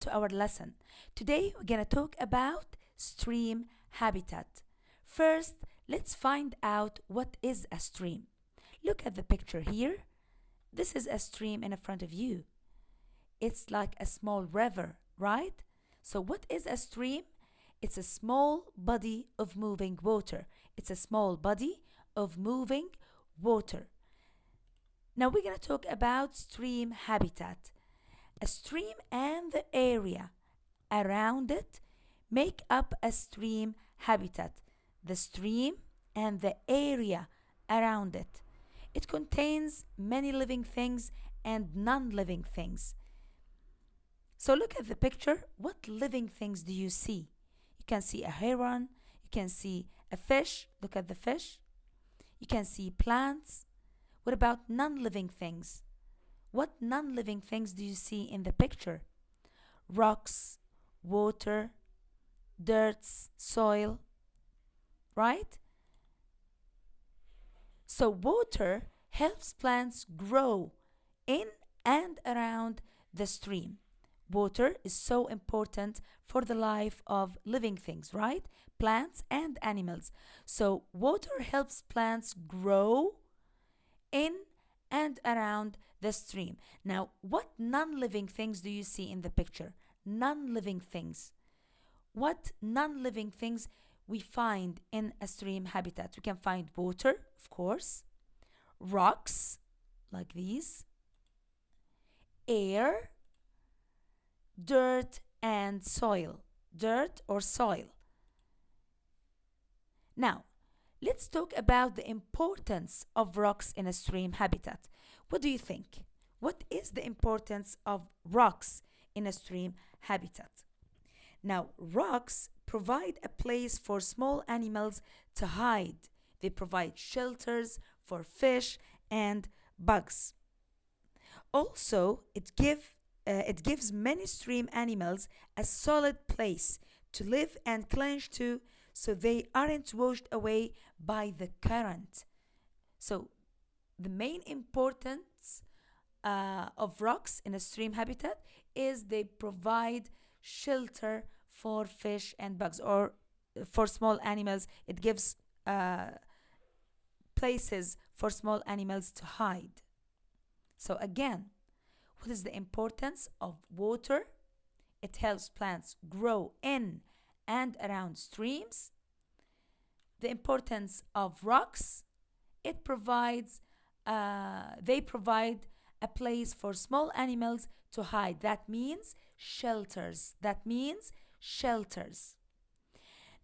to our lesson. Today we're going to talk about stream habitat. First, let's find out what is a stream. Look at the picture here. This is a stream in front of you. It's like a small river, right? So what is a stream? It's a small body of moving water. It's a small body of moving water. Now we're going to talk about stream habitat. A stream and the area around it make up a stream habitat. The stream and the area around it. It contains many living things and non-living things. So look at the picture. What living things do you see? You can see a heron. You can see a fish. Look at the fish. You can see plants. What about non-living things? What non-living things do you see in the picture? Rocks, water, dirt, soil, right? So water helps plants grow in and around the stream. Water is so important for the life of living things, right? Plants and animals. So water helps plants grow in and around the stream. Now, what non-living things do you see in the picture? Non-living things. What non-living things we find in a stream habitat? We can find water, of course, rocks, like these, air, dirt, and soil. Dirt or soil. Now, let's talk about the importance of rocks in a stream habitat. What do you think? What is the importance of rocks in a stream habitat? Now, rocks provide a place for small animals to hide. They provide shelters for fish and bugs. Also, it gives many stream animals a solid place to live and cling to, so they aren't washed away by the current. So the main importance of rocks in a stream habitat is they provide shelter for fish and bugs, or for small animals. It gives places for small animals to hide. So again, what is the importance of water? It helps plants grow in and around streams. The importance of rocks, they provide a place for small animals to hide. That means shelters.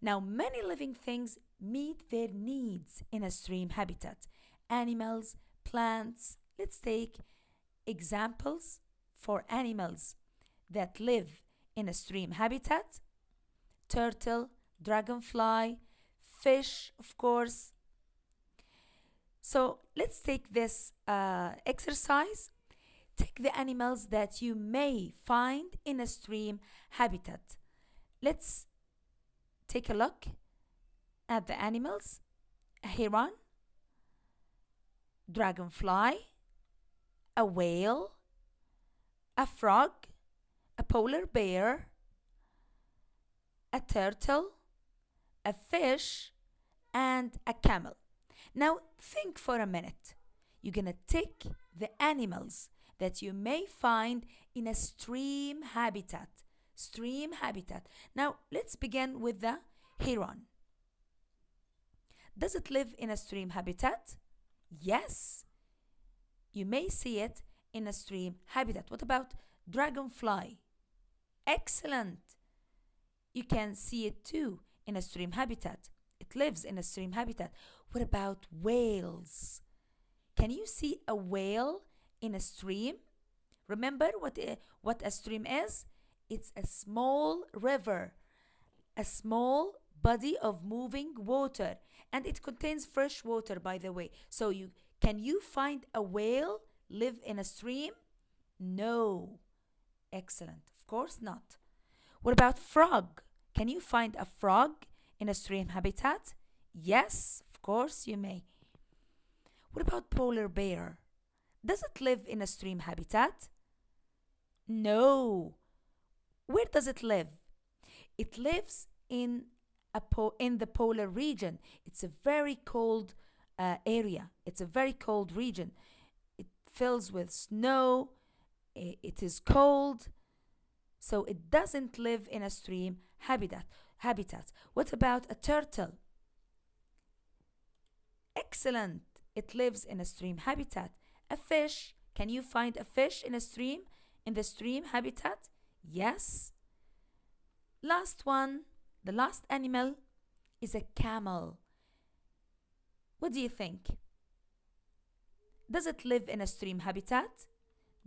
Now, many living things meet their needs in a stream habitat. Animals, plants. Let's take examples for animals that live in a stream habitat. Turtle, dragonfly, fish, of course. So let's take this exercise. Take the animals that you may find in a stream habitat. Let's take a look at the animals. A heron, dragonfly, a whale, a frog, a polar bear, a turtle, a fish, and a camel. Now think for a minute. You're gonna take the animals that you may find in a stream habitat. Now let's begin with the heron. Does it live in a stream habitat? Yes. You may see it in a stream habitat. What about dragonfly? Excellent. You can see it too in a stream habitat. It lives in a stream habitat. What about whales? Can you see a whale in a stream? Remember what a stream is? It's a small river, a small body of moving water, and it contains fresh water, by the way. So can you find a whale live in a stream? No. Excellent. Of course not. What about frog? Can you find a frog in a stream habitat? Yes, of course you may. What about polar bear? Does it live in a stream habitat? No. Where does it live? It lives in in the polar region. It's a very cold area. It's a very cold region. It fills with snow. It is cold, so it doesn't live in a stream habitat. What about a turtle? Excellent. It lives in a stream habitat. A fish. Can you find a fish in a stream? In the stream habitat? Yes. Last one, the last animal is a camel. What do you think? Does it live in a stream habitat?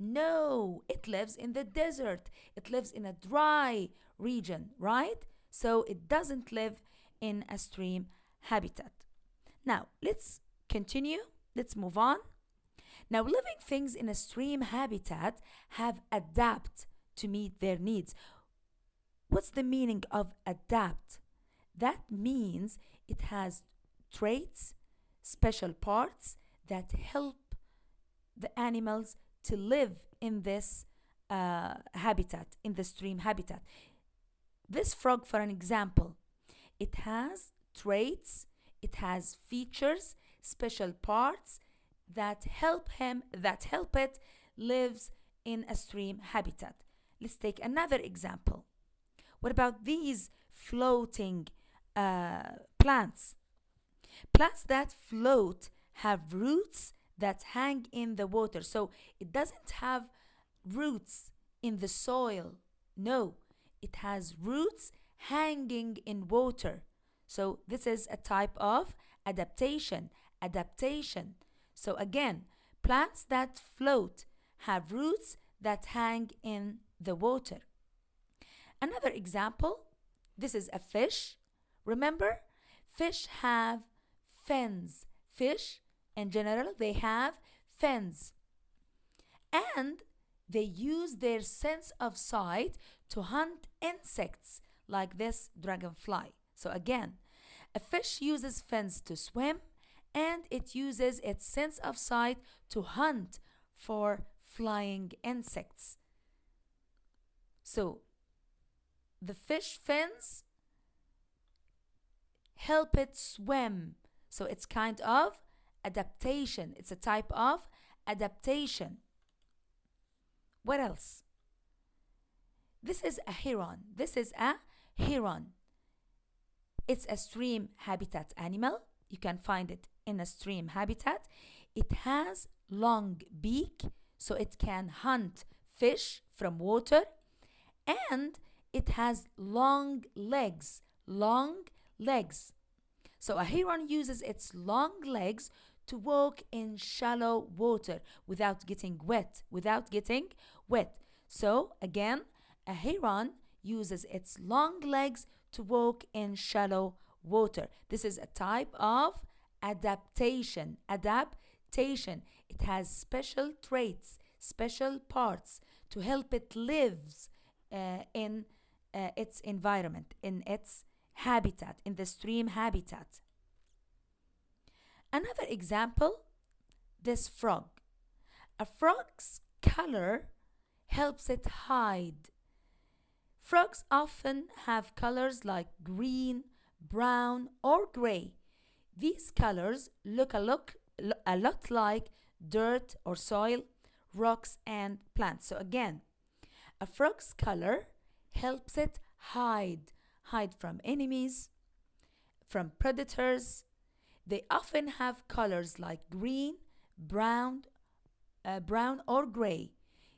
No, it lives in the desert. It lives in a dry region, right? So it doesn't live in a stream habitat. Now, let's continue. Let's move on. Now, living things in a stream habitat have adapt to meet their needs. What's the meaning of adapt? That means it has traits, special parts that help the animals to live in this habitat, in the stream habitat. This frog, for an example, it has traits, it has features, special parts that help it lives in a stream habitat. Let's take another example. What about these floating plants? Plants that float have roots that hang in the water. So it doesn't have roots in the soil. No, it has roots hanging in water. So this is a type of adaptation. Adaptation. So again, plants that float have roots that hang in the water. Another example, this is a fish. Remember, fish have fins. Fish, in general, they have fins. And they use their sense of sight to hunt insects like this dragonfly. So again, a fish uses fins to swim, and it uses its sense of sight to hunt for flying insects. So the fish fins help it swim. So it's kind of adaptation. It's a type of adaptation. What else? This is a heron. This is a heron. It's a stream habitat animal. You can find it in a stream habitat. It has long beak, so it can hunt fish from water, and it has long legs. Long legs. So a heron uses its long legs to walk in shallow water without getting wet. So again, a heron uses its long legs to walk in shallow water. This is a type of adaptation. Adaptation. It has special traits, special parts to help it live in its environment, in its habitat, in the stream habitat. Another example, this frog. A frog's color helps it hide. Frogs often have colors like green, brown, or gray. These colors look a lot like dirt or soil, rocks, and plants. So again, a frog's color helps it hide from enemies, from predators. They often have colors like green, brown or gray.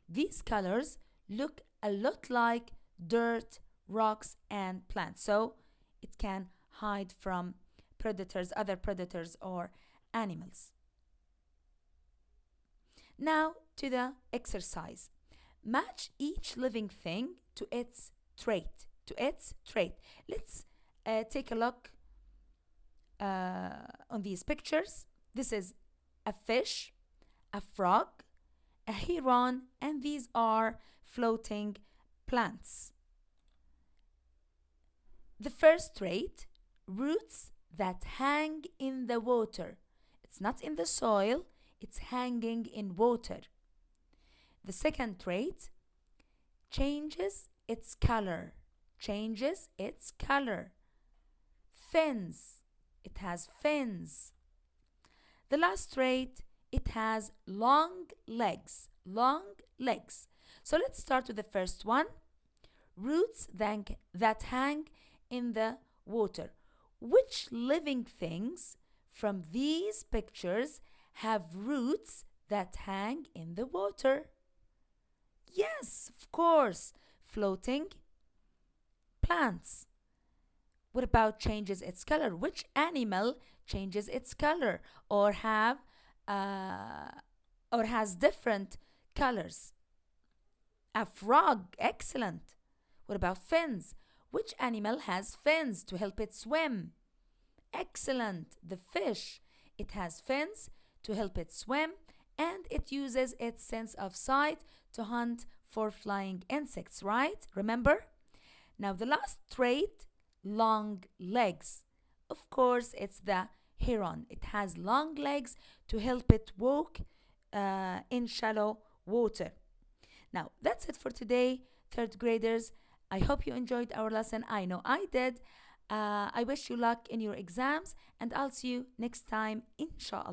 These colors look a lot like dirt, rocks, and plants. So it can hide from predators, other predators or animals. Now to the exercise. Match each living thing to its trait. Let's take a look on these pictures. This is a fish, a frog, a heron, and these are floating plants. The first trait, roots that hang in the water. It's not in the soil, it's hanging in water. The second trait, changes its color. Changes its color. Fins. It has fins. The last trait, it has long legs. Long legs. So let's start with the first one. Roots that hang in the water. Which living things from these pictures have roots that hang in the water? Yes, of course, floating plants. What about changes its color? Which animal changes its color or has different colors? A frog, excellent. What about fins? Which animal has fins to help it swim? Excellent, the fish. It has fins to help it swim and it uses its sense of sight to hunt for flying insects, right? Remember? Now, the last trait, long legs. Of course, it's the heron. It has long legs to help it walk in shallow water. Now, that's it for today, third graders. I hope you enjoyed our lesson. I know I did. I wish you luck in your exams, and I'll see you next time, inshallah.